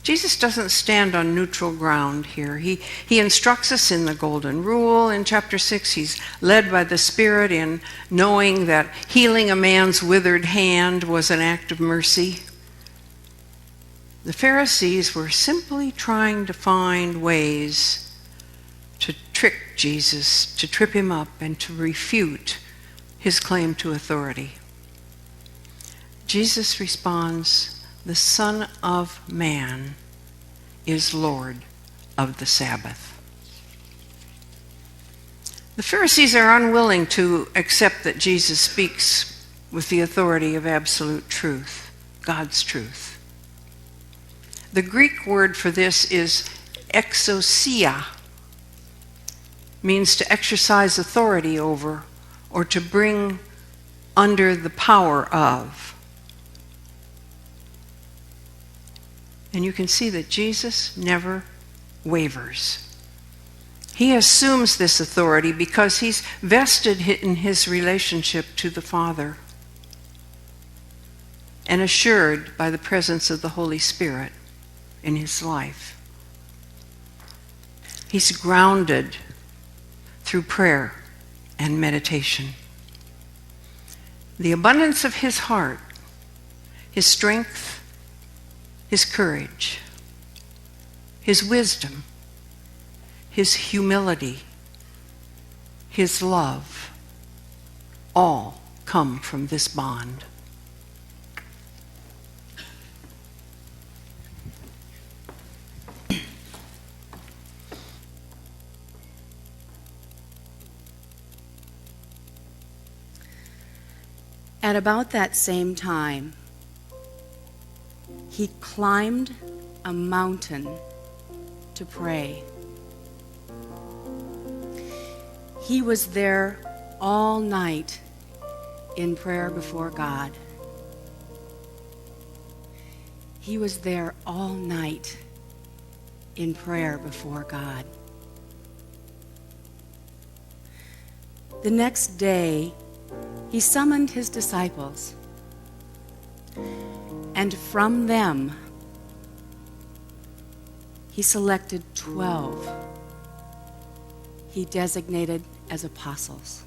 Jesus doesn't stand on neutral ground here. He instructs us in the Golden Rule. In chapter 6, he's led by the Spirit in knowing that healing a man's withered hand was an act of mercy. The Pharisees were simply trying to find ways to trick Jesus, to trip him up, and to refute his claim to authority. Jesus responds, "The Son of Man is Lord of the Sabbath." The Pharisees are unwilling to accept that Jesus speaks with the authority of absolute truth, God's truth. The Greek word for this is exousia, means to exercise authority over or to bring under the power of. And you can see that Jesus never wavers. He assumes this authority because he's vested in his relationship to the Father and assured by the presence of the Holy Spirit in his life. He's grounded through prayer and meditation. The abundance of his heart, his strength, his courage, his wisdom, his humility, his love, all come from this bond. At about that same time, he climbed a mountain to pray. He was there all night in prayer before God. He was there all night in prayer before God. The next day, he summoned his disciples, and from them, he selected 12 he designated as apostles.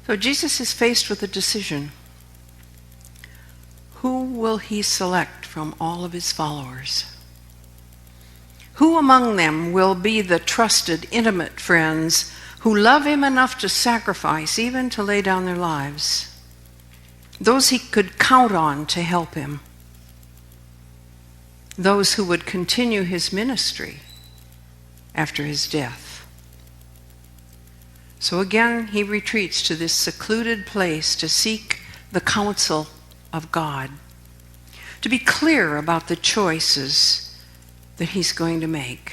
So Jesus is faced with a decision. Who will he select from all of his followers? Who among them will be the trusted, intimate friends who love him enough to sacrifice, even to lay down their lives? Those he could count on to help him. Those who would continue his ministry after his death. So again, he retreats to this secluded place to seek the counsel of God, to be clear about the choices that he's going to make,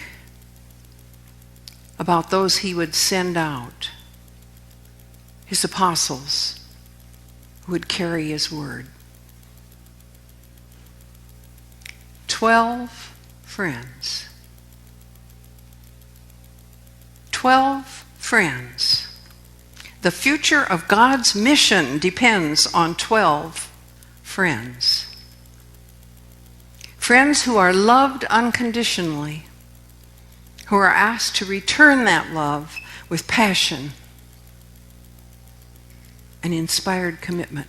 about those he would send out, his apostles who would carry his word. 12 friends. 12 friends. The future of God's mission depends on 12 friends. Friends who are loved unconditionally, who are asked to return that love with passion and inspired commitment.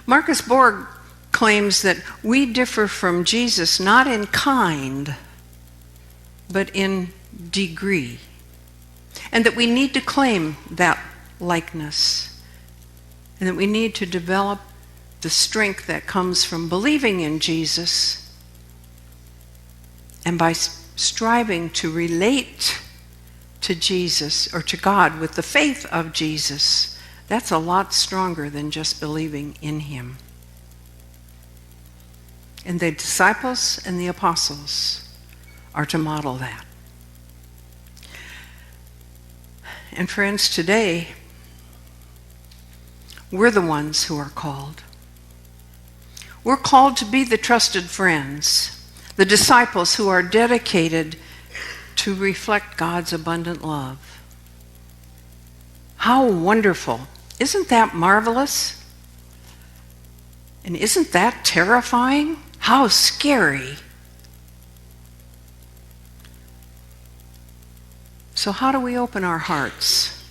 Marcus Borg claims that we differ from Jesus not in kind, but in degree, and that we need to claim that likeness, and that we need to develop the strength that comes from believing in Jesus and by striving to relate to Jesus or to God with the faith of Jesus. That's a lot stronger than just believing in him. And the disciples and the apostles are to model that. And friends, today, we're the ones who are called. We're called to be the trusted friends the disciples who are dedicated to reflect God's abundant love. How wonderful. Isn't that marvelous? And isn't that terrifying? How scary. So how do we open our hearts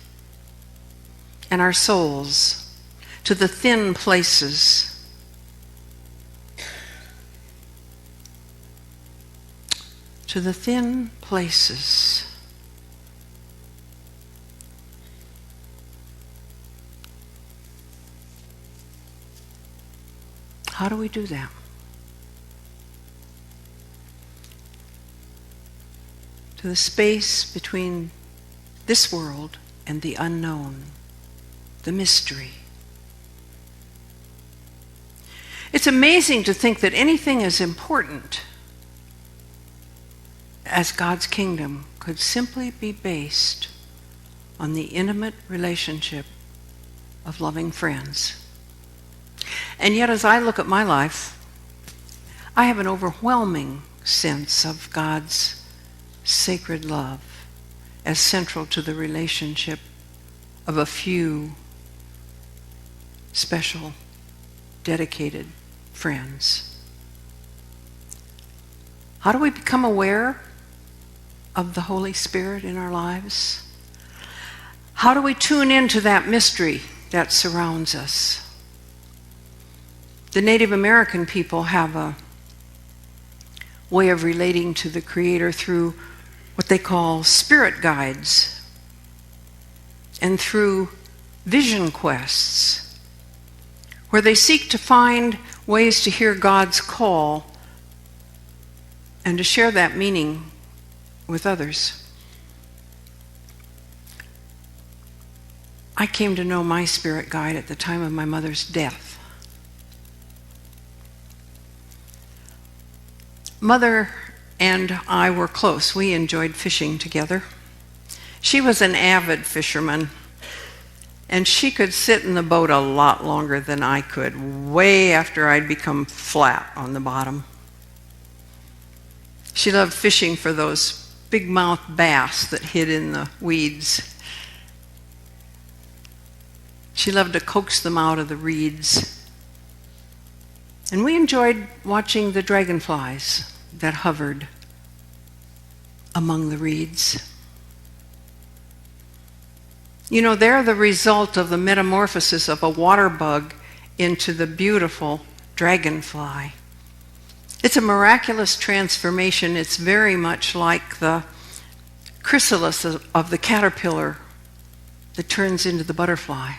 and our souls to the thin places? To the thin places. How do we do that? To the space between this world and the unknown, the mystery. It's amazing to think that anything as important as God's kingdom could simply be based on the intimate relationship of loving friends. And yet, as I look at my life, I have an overwhelming sense of God's sacred love as central to the relationship of a few special, dedicated friends. How do we become aware of the Holy Spirit in our lives? How do we tune into that mystery that surrounds us? The Native American people have a way of relating to the Creator through what they call spirit guides and through vision quests, where they seek to find ways to hear God's call and to share that meaning with others. I came to know my spirit guide at the time of my mother's death. Mother and I were close. We enjoyed fishing together. She was an avid fisherman, and she could sit in the boat a lot longer than I could, way after I'd become flat on the bottom. She loved fishing for those big-mouth bass that hid in the weeds. She loved to coax them out of the reeds. And we enjoyed watching the dragonflies that hovered among the reeds. You know, they're the result of the metamorphosis of a water bug into the beautiful dragonfly. It's a miraculous transformation. It's very much like the chrysalis of the caterpillar that turns into the butterfly.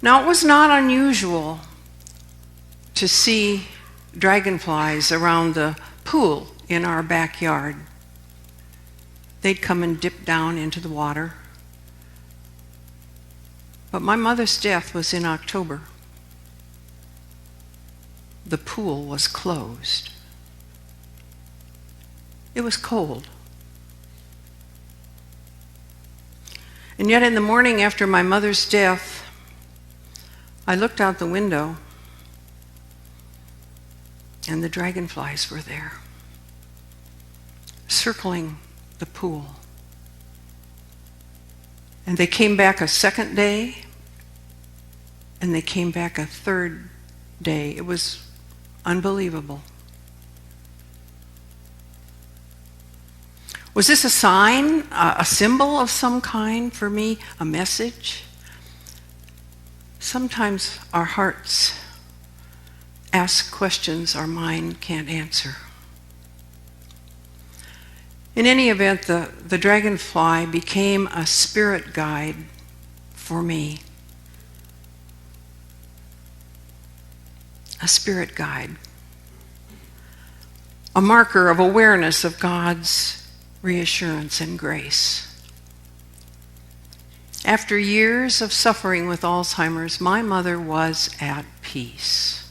Now, it was not unusual to see dragonflies around the pool in our backyard. They'd come and dip down into the water. But my mother's death was in October. The pool was closed. It was cold. And yet in the morning after my mother's death, I looked out the window and the dragonflies were there, circling the pool. And they came back a second day, and they came back a third day. It was unbelievable. Was this a sign, a symbol of some kind for me, a message? Sometimes our hearts ask questions our mind can't answer. In any event, the dragonfly became a spirit guide for me. A spirit guide. A marker of awareness of God's reassurance and grace. After years of suffering with Alzheimer's, my mother was at peace.